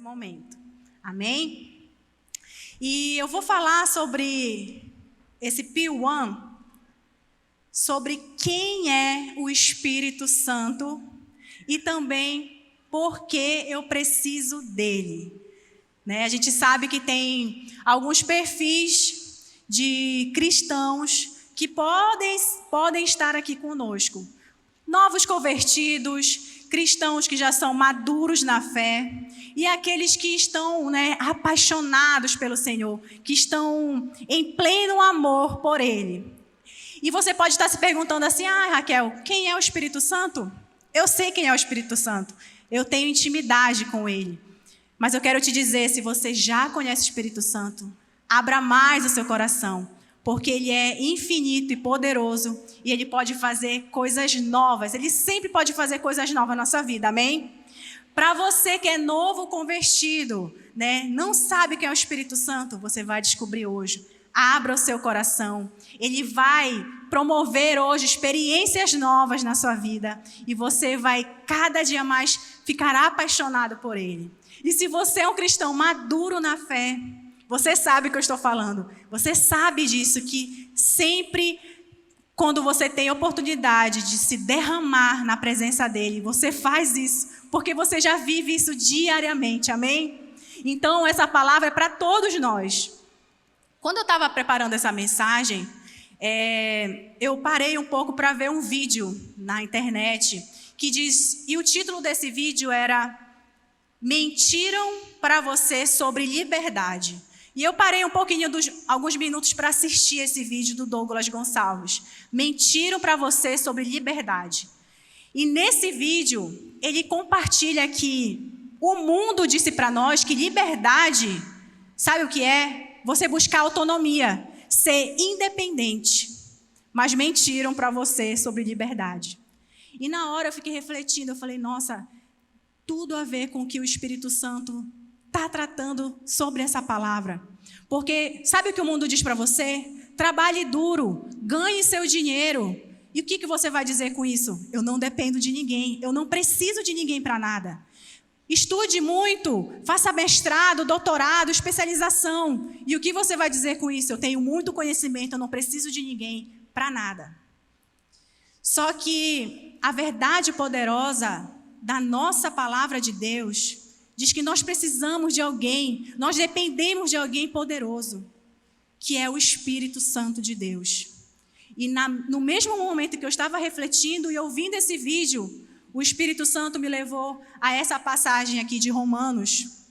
momento. Amém? E eu vou falar sobre esse P1, sobre quem é o Espírito Santo e também por que eu preciso dele. Né? A gente sabe que tem alguns perfis de cristãos que podem estar aqui conosco. Novos convertidos, cristãos que já são maduros na fé e aqueles que estão, apaixonados pelo Senhor, que estão em pleno amor por Ele. E você pode estar se perguntando assim, Raquel, quem é o Espírito Santo? Eu sei quem é o Espírito Santo, eu tenho intimidade com Ele. Mas eu quero te dizer, se você já conhece o Espírito Santo, abra mais o seu coração, porque Ele é infinito e poderoso e Ele pode fazer coisas novas. Ele sempre pode fazer coisas novas na sua vida, amém? Para você que é novo convertido, não sabe quem é o Espírito Santo, você vai descobrir hoje. Abra o seu coração. Ele vai promover hoje experiências novas na sua vida e você vai cada dia mais ficar apaixonado por Ele. E se você é um cristão maduro na fé, você sabe o que eu estou falando. Você sabe disso, que sempre quando você tem oportunidade de se derramar na presença dEle, você faz isso, porque você já vive isso diariamente, amém? Então essa palavra é para todos nós. Quando eu estava preparando essa mensagem, eu parei um pouco para ver um vídeo na internet que diz, e o título desse vídeo era Mentiram para você sobre liberdade. E eu parei um pouquinho, alguns minutos para assistir esse vídeo do Douglas Gonçalves. Mentiram para você sobre liberdade. E nesse vídeo, ele compartilha que o mundo disse para nós que liberdade, sabe o que é? Você buscar autonomia, ser independente. Mas mentiram para você sobre liberdade. E na hora eu fiquei refletindo, eu falei, nossa, tudo a ver com o que o Espírito Santo está tratando sobre essa palavra. Porque sabe o que o mundo diz para você? Trabalhe duro, ganhe seu dinheiro. E o que você vai dizer com isso? Eu não dependo de ninguém, eu não preciso de ninguém para nada. Estude muito, faça mestrado, doutorado, especialização. E o que você vai dizer com isso? Eu tenho muito conhecimento, eu não preciso de ninguém para nada. Só que a verdade poderosa da nossa palavra de Deus diz que nós precisamos de alguém, nós dependemos de alguém poderoso, que é o Espírito Santo de Deus. E no mesmo momento que eu estava refletindo e ouvindo esse vídeo, o Espírito Santo me levou a essa passagem aqui de Romanos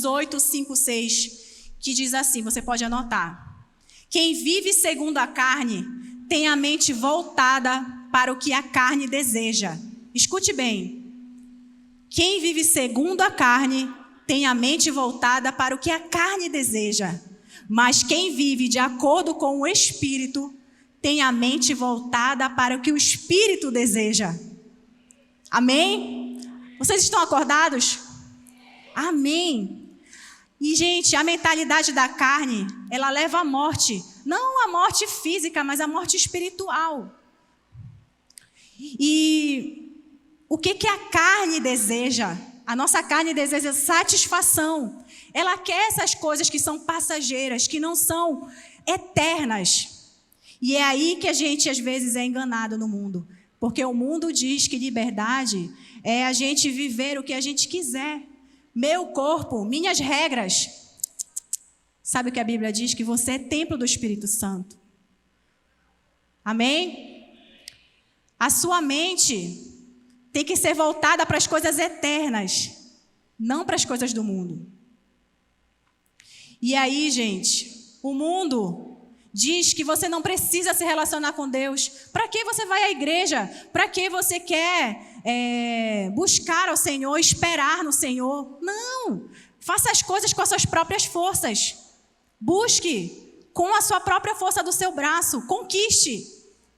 8, 5, 6, que diz assim, você pode anotar. Quem vive segundo a carne tem a mente voltada para o que a carne deseja. Escute bem. Quem vive segundo a carne tem a mente voltada para o que a carne deseja. Mas quem vive de acordo com o Espírito tem a mente voltada para o que o Espírito deseja. Amém? Vocês estão acordados? Amém. E, gente, a mentalidade da carne, ela leva à morte. Não a morte física, mas a morte espiritual. E o que a carne deseja? A nossa carne deseja satisfação. Ela quer essas coisas que são passageiras, que não são eternas. E é aí que a gente, às vezes, é enganado no mundo. Porque o mundo diz que liberdade é a gente viver o que a gente quiser. Meu corpo, minhas regras. Sabe o que a Bíblia diz? Que você é templo do Espírito Santo. Amém? A sua mente tem que ser voltada para as coisas eternas, não para as coisas do mundo. E aí, gente, o mundo diz que você não precisa se relacionar com Deus. Para que você vai à igreja? Para que você quer buscar ao Senhor, esperar no Senhor? Não! Faça as coisas com as suas próprias forças. Busque com a sua própria força do seu braço. Conquiste.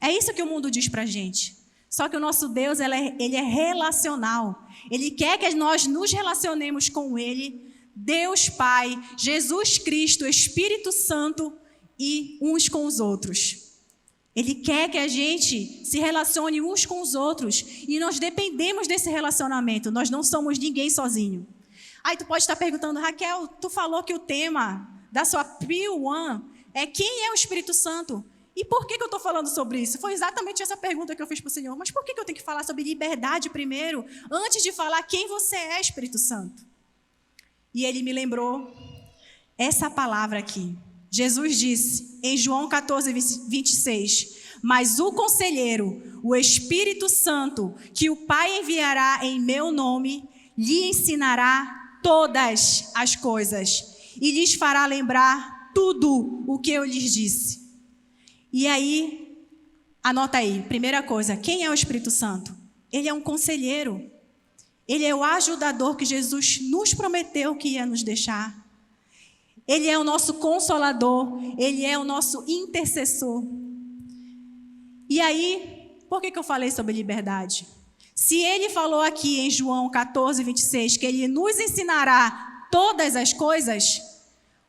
É isso que o mundo diz para a gente. Só que o nosso Deus, ele é relacional. Ele quer que nós nos relacionemos com Ele, Deus Pai, Jesus Cristo, Espírito Santo e uns com os outros. Ele quer que a gente se relacione uns com os outros e nós dependemos desse relacionamento. Nós não somos ninguém sozinho. Aí tu pode estar perguntando, Raquel, tu falou que o tema da sua P1 é quem é o Espírito Santo? E por que eu estou falando sobre isso? Foi exatamente essa pergunta que eu fiz para o Senhor. Mas por que eu tenho que falar sobre liberdade primeiro, antes de falar quem você é, Espírito Santo? E ele me lembrou essa palavra aqui. Jesus disse em João 14, 26, mas o Conselheiro, o Espírito Santo, que o Pai enviará em meu nome, lhe ensinará todas as coisas e lhes fará lembrar tudo o que eu lhes disse. E aí, anota aí, primeira coisa, quem é o Espírito Santo? Ele é um conselheiro. Ele é o ajudador que Jesus nos prometeu que ia nos deixar. Ele é o nosso consolador, ele é o nosso intercessor. E aí, por que eu falei sobre liberdade? Se ele falou aqui em João 14, 26, que ele nos ensinará todas as coisas,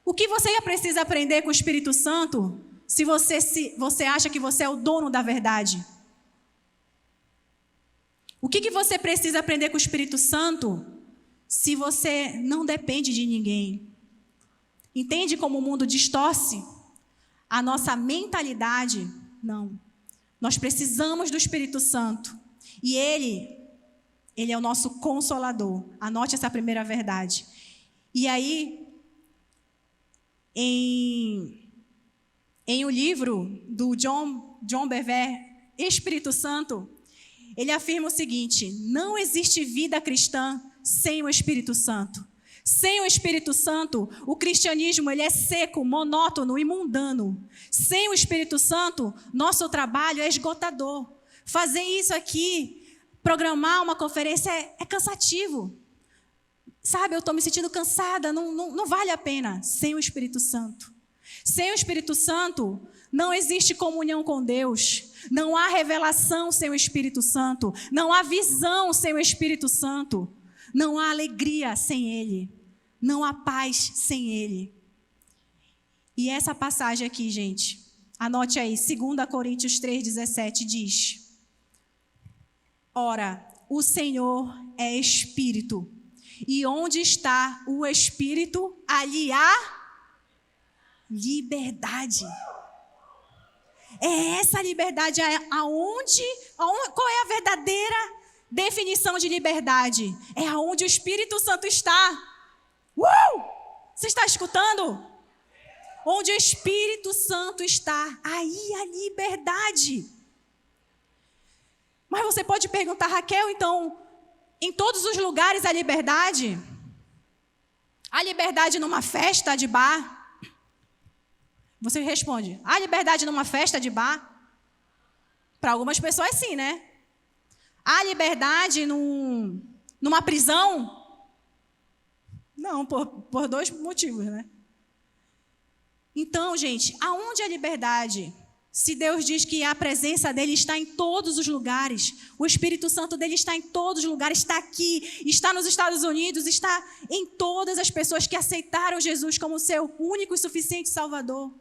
o que você precisa aprender com o Espírito Santo se você acha que você é o dono da verdade? O que você precisa aprender com o Espírito Santo se você não depende de ninguém? Entende como o mundo distorce a nossa mentalidade? Não. Nós precisamos do Espírito Santo. E Ele é o nosso consolador. Anote essa primeira verdade. E aí, em o livro do John Bevere, Espírito Santo, ele afirma o seguinte: não existe vida cristã sem o Espírito Santo. Sem o Espírito Santo, o cristianismo ele é seco, monótono e mundano. Sem o Espírito Santo, nosso trabalho é esgotador. Fazer isso aqui, programar uma conferência é cansativo. Sabe, eu estou me sentindo cansada, não vale a pena. Sem o Espírito Santo. Sem o Espírito Santo, não existe comunhão com Deus. Não há revelação sem o Espírito Santo. Não há visão sem o Espírito Santo. Não há alegria sem Ele. Não há paz sem Ele. E essa passagem aqui, gente, anote aí, 2 Coríntios 3,17 diz: ora, o Senhor é Espírito, e onde está o Espírito, ali há liberdade. É essa liberdade aonde, qual é a verdadeira definição de liberdade? É aonde o Espírito Santo está. Você está escutando? Onde o Espírito Santo está, aí a liberdade. Mas você pode perguntar, Raquel, então, em todos os lugares há liberdade? Há liberdade numa festa de bar? Você responde, há liberdade numa festa de bar? Para algumas pessoas sim, né? Há liberdade numa prisão? Não, por dois motivos, né? Então, gente, aonde a liberdade? Se Deus diz que a presença dele está em todos os lugares, o Espírito Santo dele está em todos os lugares, está aqui, está nos Estados Unidos, está em todas as pessoas que aceitaram Jesus como seu único e suficiente Salvador.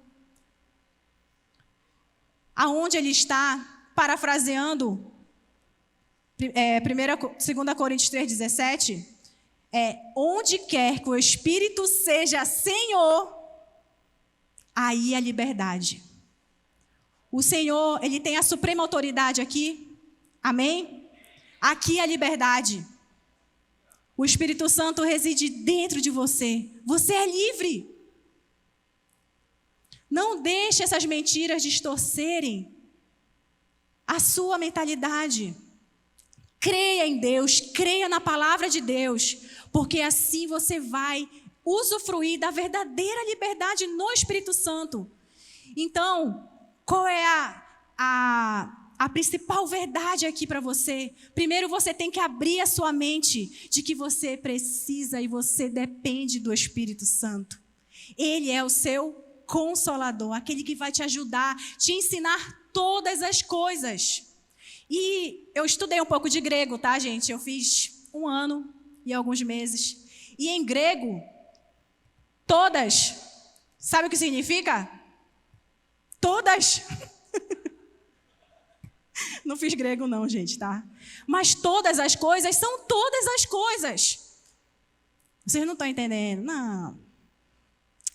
Aonde ele está, parafraseando 2 Coríntios 3,17, onde quer que o Espírito seja Senhor, aí a liberdade. O Senhor, Ele tem a suprema autoridade aqui. Amém? Aqui a liberdade. O Espírito Santo reside dentro de você. Você é livre. Não deixe essas mentiras distorcerem a sua mentalidade. Creia em Deus, creia na palavra de Deus, porque assim você vai usufruir da verdadeira liberdade no Espírito Santo. Então, qual é a principal verdade aqui para você? Primeiro, você tem que abrir a sua mente de que você precisa e você depende do Espírito Santo. Ele é o seu consolador, aquele que vai te ajudar, te ensinar todas as coisas. E eu estudei um pouco de grego, tá, gente? Eu fiz 1 ano e alguns meses. E em grego, todas, sabe o que significa? Todas. Não fiz grego não, gente, tá? Mas todas as coisas são todas as coisas. Vocês não estão entendendo? Não.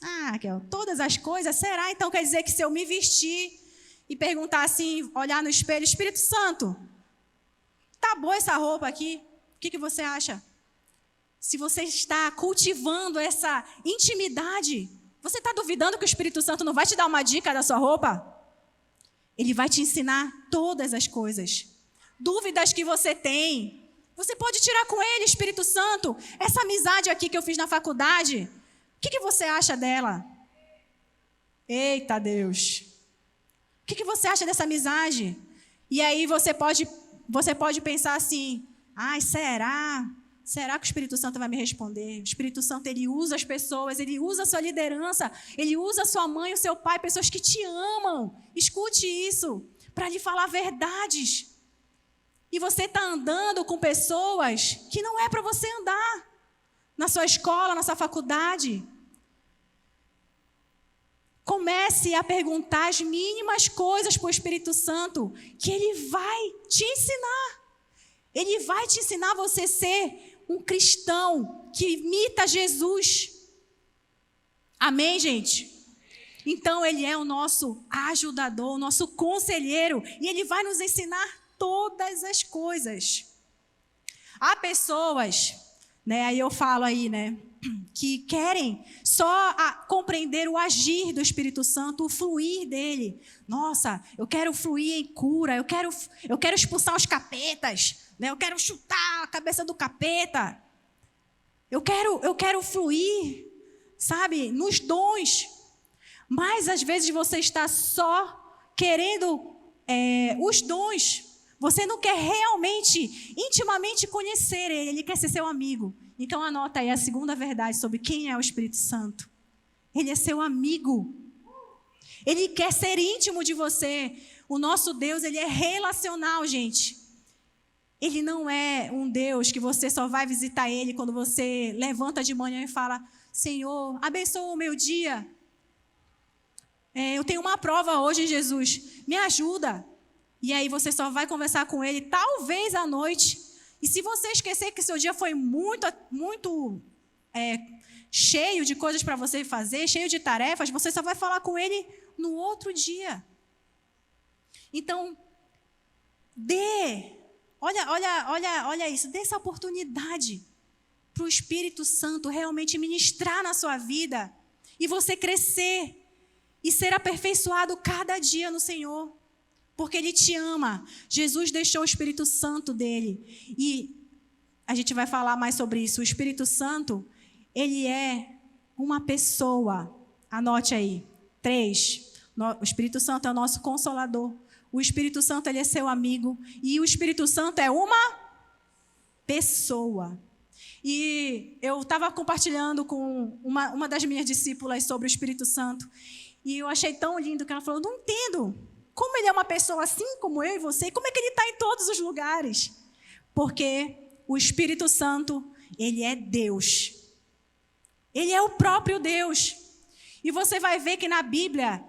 Ah, Raquel, todas as coisas, será? Então quer dizer que se eu me vestir e perguntar assim, olhar no espelho, Espírito Santo, tá boa essa roupa aqui? O que você acha? Se você está cultivando essa intimidade, você está duvidando que o Espírito Santo não vai te dar uma dica da sua roupa? Ele vai te ensinar todas as coisas. Dúvidas que você tem, você pode tirar com ele, Espírito Santo. Essa amizade aqui que eu fiz na faculdade, o que você acha dela? Eita Deus! O que você acha dessa amizade? E aí você pode pensar assim, ai, será? Será que o Espírito Santo vai me responder? O Espírito Santo, ele usa as pessoas, ele usa a sua liderança, ele usa a sua mãe, o seu pai, pessoas que te amam. Escute isso, para lhe falar verdades. E você está andando com pessoas que não é para você andar. Na sua escola, na sua faculdade. Comece a perguntar as mínimas coisas para o Espírito Santo, que ele vai te ensinar. Ele vai te ensinar a você ser um cristão que imita Jesus. Amém, gente? Então, ele é o nosso ajudador, o nosso conselheiro, e ele vai nos ensinar todas as coisas. Há pessoas, né, aí eu falo aí, né, que querem só compreender o agir do Espírito Santo, o fluir dele. Nossa, eu quero fluir em cura, eu quero expulsar os capetas, né? Eu quero chutar a cabeça do capeta. Eu quero fluir, sabe, nos dons. Mas às vezes você está só querendo os dons. Você não quer realmente, intimamente conhecer ele. Ele quer ser seu amigo. Então anota aí a segunda verdade sobre quem é o Espírito Santo. Ele é seu amigo. Ele quer ser íntimo de você. O nosso Deus, ele é relacional, gente. Ele não é um Deus que você só vai visitar ele quando você levanta de manhã e fala, Senhor, abençoa o meu dia. Eu tenho uma prova hoje, Jesus. Me ajuda. E aí você só vai conversar com ele, talvez à noite. E se você esquecer que seu dia foi muito cheio de coisas para você fazer, cheio de tarefas, você só vai falar com ele no outro dia. Então, olha isso, dê essa oportunidade para o Espírito Santo realmente ministrar na sua vida e você crescer e ser aperfeiçoado cada dia no Senhor. Porque Ele te ama. Jesus deixou o Espírito Santo dele. E a gente vai falar mais sobre isso. O Espírito Santo, ele é uma pessoa. Anote aí. 3. O Espírito Santo é o nosso consolador. O Espírito Santo, ele é seu amigo. E o Espírito Santo é uma pessoa. E eu estava compartilhando com uma das minhas discípulas sobre o Espírito Santo. E eu achei tão lindo que ela falou, não entendo. Como ele é uma pessoa assim como eu e você, como é que ele está em todos os lugares? Porque o Espírito Santo, ele é Deus. Ele é o próprio Deus. E você vai ver que na Bíblia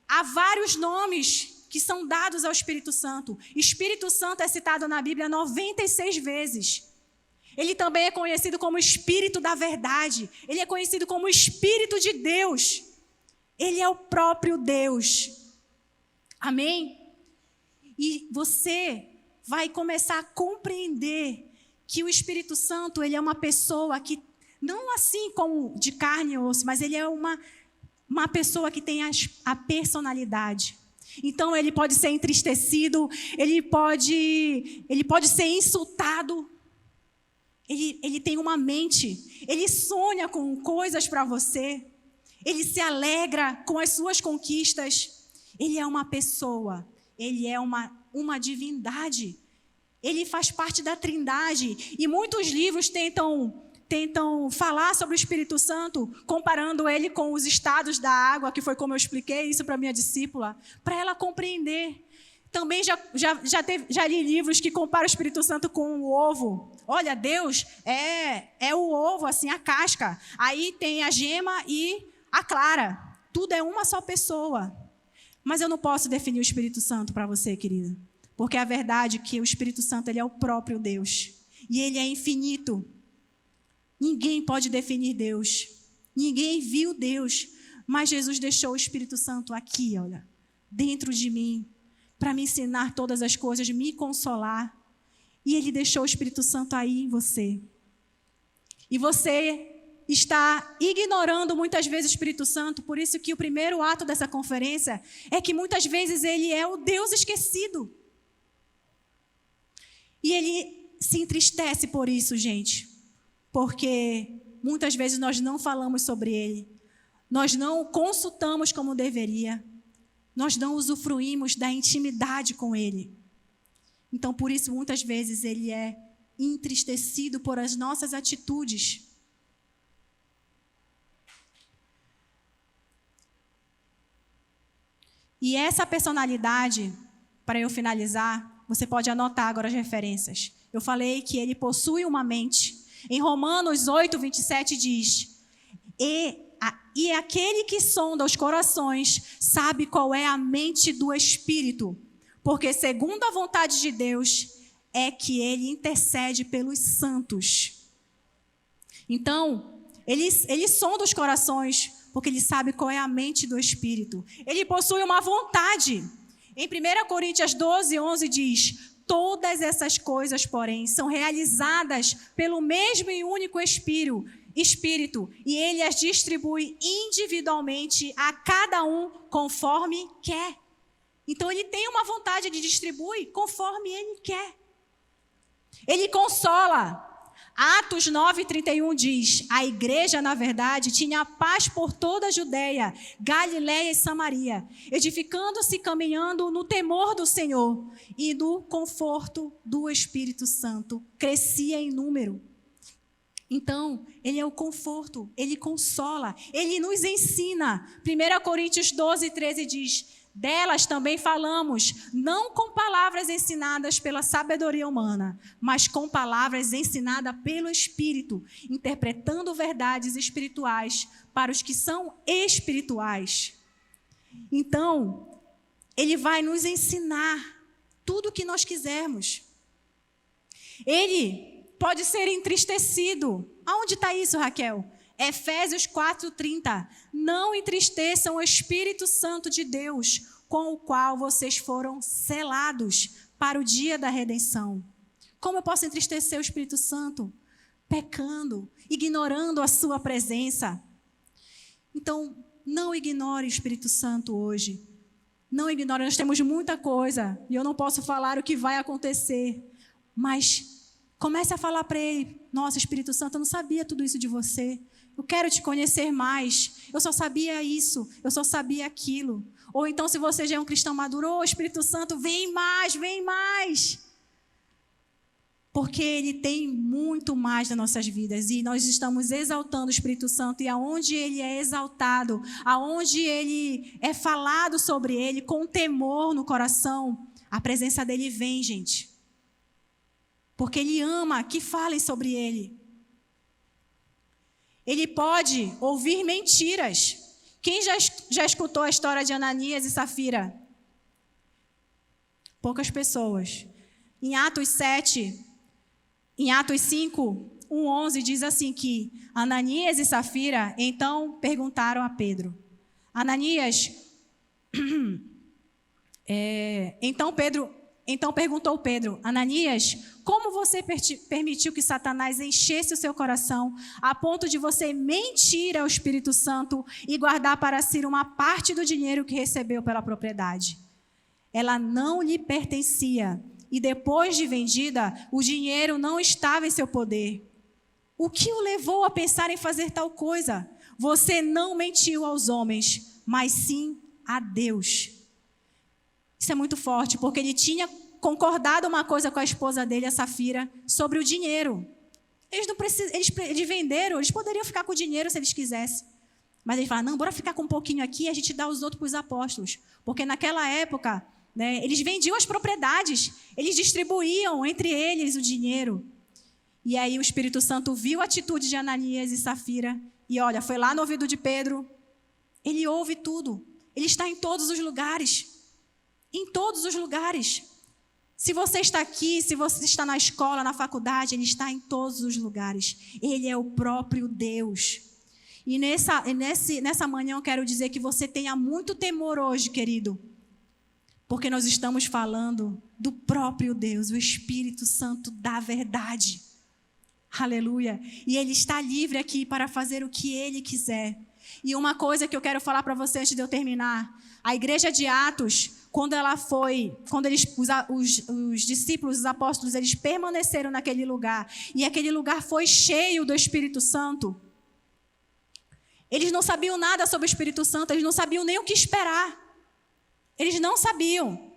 há vários nomes que são dados ao Espírito Santo. Espírito Santo é citado na Bíblia 96 vezes. Ele também é conhecido como Espírito da Verdade. Ele é conhecido como Espírito de Deus. Ele é o próprio Deus. Amém? E você vai começar a compreender que o Espírito Santo, ele é uma pessoa que, não assim como de carne e osso, mas ele é uma pessoa que tem a personalidade. Então, ele pode ser entristecido, ele pode ser insultado. Ele tem uma mente, ele sonha com coisas para você, ele se alegra com as suas conquistas. Ele é uma pessoa, ele é uma divindade, ele faz parte da Trindade. E muitos livros tentam falar sobre o Espírito Santo, comparando ele com os estados da água, que foi como eu expliquei isso para minha discípula, para ela compreender. Também já li livros que comparam o Espírito Santo com o ovo. Olha, Deus é o ovo, assim, a casca. Aí tem a gema e a clara. Tudo é uma só pessoa. Mas eu não posso definir o Espírito Santo para você, querida. Porque a verdade é que o Espírito Santo, ele é o próprio Deus. E ele é infinito. Ninguém pode definir Deus. Ninguém viu Deus. Mas Jesus deixou o Espírito Santo aqui, olha, dentro de mim, para me ensinar todas as coisas, me consolar. E Ele deixou o Espírito Santo aí em você. E você está ignorando muitas vezes o Espírito Santo, por isso que o primeiro ato dessa conferência é que muitas vezes Ele é o Deus esquecido. E Ele se entristece por isso, gente, porque muitas vezes nós não falamos sobre Ele, nós não o consultamos como deveria, nós não usufruímos da intimidade com Ele. Então, por isso, muitas vezes Ele é entristecido por as nossas atitudes. E essa personalidade, para eu finalizar, você pode anotar agora as referências. Eu falei que ele possui uma mente. Em Romanos 8, 27 diz: E aquele que sonda os corações sabe qual é a mente do Espírito, porque segundo a vontade de Deus é que ele intercede pelos santos. Então, ele sonda os corações, porque ele sabe qual é a mente do Espírito. Ele possui uma vontade. Em 1 Coríntios 12, 11 diz: todas essas coisas, porém, são realizadas pelo mesmo e único Espírito, e Ele as distribui individualmente a cada um conforme quer. Então, Ele tem uma vontade de distribuir conforme Ele quer. Ele consola. Atos 9:31 diz: a igreja, na verdade, tinha paz por toda a Judeia, Galiléia e Samaria, edificando-se e caminhando no temor do Senhor e no conforto do Espírito Santo. Crescia em número. Então, Ele é o conforto, Ele consola, Ele nos ensina. 1 Coríntios 12, 13 diz: delas também falamos, não com palavras ensinadas pela sabedoria humana, mas com palavras ensinadas pelo Espírito, interpretando verdades espirituais para os que são espirituais. Então, Ele vai nos ensinar tudo o que nós quisermos. Ele pode ser entristecido. Aonde está isso, Raquel? Efésios 4:30. Não entristeçam o Espírito Santo de Deus, com o qual vocês foram selados para o dia da redenção. Como eu posso entristecer o Espírito Santo? Pecando, ignorando a sua presença. Então, não ignore o Espírito Santo hoje. Não ignore, nós temos muita coisa e eu não posso falar o que vai acontecer, mas comece a falar para Ele: nossa, Espírito Santo, eu não sabia tudo isso de você. Eu quero te conhecer mais. Eu só sabia isso, eu só sabia aquilo. Ou então, se você já é um cristão maduro: Espírito Santo, vem mais, vem mais. Porque Ele tem muito mais nas nossas vidas. E nós estamos exaltando o Espírito Santo. E aonde Ele é exaltado, aonde Ele é falado sobre Ele, com temor no coração, a presença dEle vem, gente. Porque Ele ama que falem sobre Ele. Ele pode ouvir mentiras. Quem já escutou a história de Ananias e Safira? Poucas pessoas. Em Atos 5, 1:11 diz assim que Ananias e Safira então perguntaram a Pedro. Ananias, Então perguntou Pedro: Ananias, como você permitiu que Satanás enchesse o seu coração a ponto de você mentir ao Espírito Santo e guardar para si uma parte do dinheiro que recebeu pela propriedade? Ela não lhe pertencia e depois de vendida, o dinheiro não estava em seu poder. O que o levou a pensar em fazer tal coisa? Você não mentiu aos homens, mas sim a Deus. Isso é muito forte, porque ele tinha concordado uma coisa com a esposa dele, a Safira, sobre o dinheiro. Eles venderam, eles poderiam ficar com o dinheiro se eles quisessem. Mas ele fala: não, bora ficar com um pouquinho aqui e a gente dá os outros para os apóstolos. Porque naquela época, né, eles vendiam as propriedades, eles distribuíam entre eles o dinheiro. E aí o Espírito Santo viu a atitude de Ananias e Safira e olha, foi lá no ouvido de Pedro. Ele ouve tudo, ele está em todos os lugares. Em todos os lugares. Se você está aqui, se você está na escola, na faculdade, Ele está em todos os lugares. Ele é o próprio Deus. E nessa manhã eu quero dizer que você tenha muito temor hoje, querido. Porque nós estamos falando do próprio Deus, o Espírito Santo da verdade. Aleluia. E Ele está livre aqui para fazer o que Ele quiser. E uma coisa que eu quero falar para você antes de eu terminar. A igreja de Atos, quando os discípulos, os apóstolos, eles permaneceram naquele lugar. E aquele lugar foi cheio do Espírito Santo. Eles não sabiam nada sobre o Espírito Santo, eles não sabiam nem o que esperar. Eles não sabiam.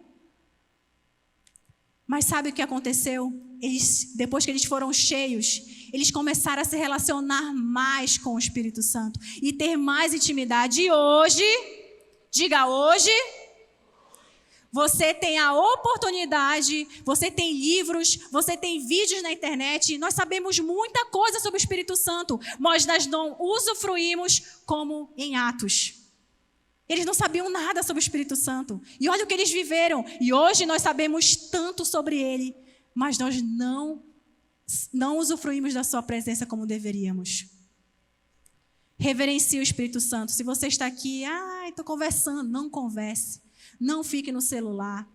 Mas sabe o que aconteceu? Depois que eles foram cheios, eles começaram a se relacionar mais com o Espírito Santo e ter mais intimidade. E hoje, diga hoje, você tem a oportunidade, você tem livros, você tem vídeos na internet. Nós sabemos muita coisa sobre o Espírito Santo, mas nós não usufruímos como em Atos. Eles não sabiam nada sobre o Espírito Santo. E olha o que eles viveram. E hoje nós sabemos tanto sobre ele, mas nós não usufruímos da sua presença como deveríamos. Reverencie o Espírito Santo. Se você está aqui, estou conversando, não converse. Não fique no celular.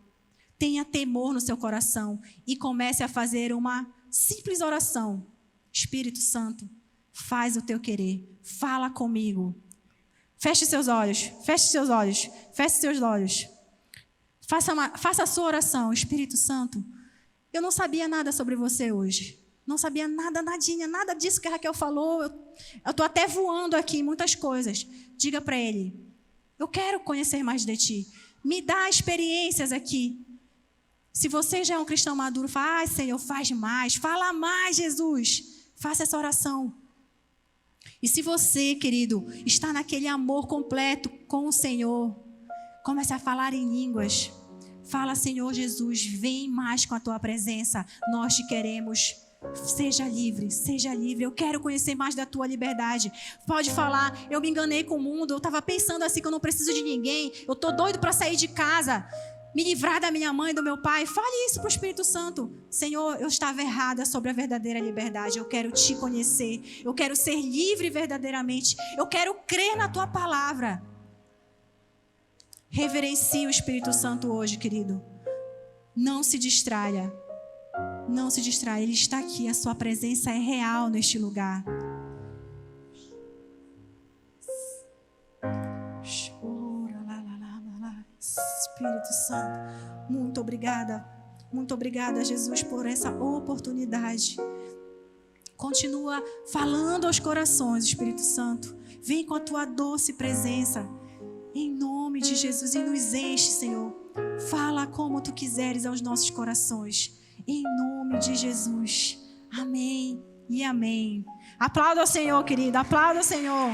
Tenha temor no seu coração e comece a fazer uma simples oração. Espírito Santo, faz o teu querer. Fala comigo. Feche seus olhos, feche seus olhos, feche seus olhos. Faça a sua oração. Espírito Santo, eu não sabia nada sobre você hoje. Não sabia nada, nadinha, nada disso que a Raquel falou. Eu estou até voando aqui em muitas coisas. Diga para Ele, eu quero conhecer mais de Ti. Me dá experiências aqui. Se você já é um cristão maduro, fala, Senhor, faz mais. Fala mais, Jesus. Faça essa oração. E se você, querido, está naquele amor completo com o Senhor, comece a falar em línguas. Fala, Senhor Jesus, vem mais com a Tua presença. Nós te queremos. Seja livre, seja livre. Eu quero conhecer mais da Tua liberdade. Pode falar, eu me enganei com o mundo. Eu estava pensando assim que eu não preciso de ninguém. Eu estou doido para sair de casa. Me livrar da minha mãe e do meu pai. Fale isso para o Espírito Santo. Senhor, eu estava errada sobre a verdadeira liberdade. Eu quero Te conhecer. Eu quero ser livre verdadeiramente. Eu quero crer na Tua palavra. Reverencie o Espírito Santo hoje, querido. Não se distraia. Não se distraia. Ele está aqui. A sua presença é real neste lugar. Espírito Santo, muito obrigada, Jesus, por essa oportunidade. Continua falando aos corações, Espírito Santo. Vem com a Tua doce presença, em nome de Jesus, e nos enche, Senhor. Fala como Tu quiseres aos nossos corações, em nome de Jesus. Amém e amém. Aplauda ao Senhor, querido, aplauda ao Senhor.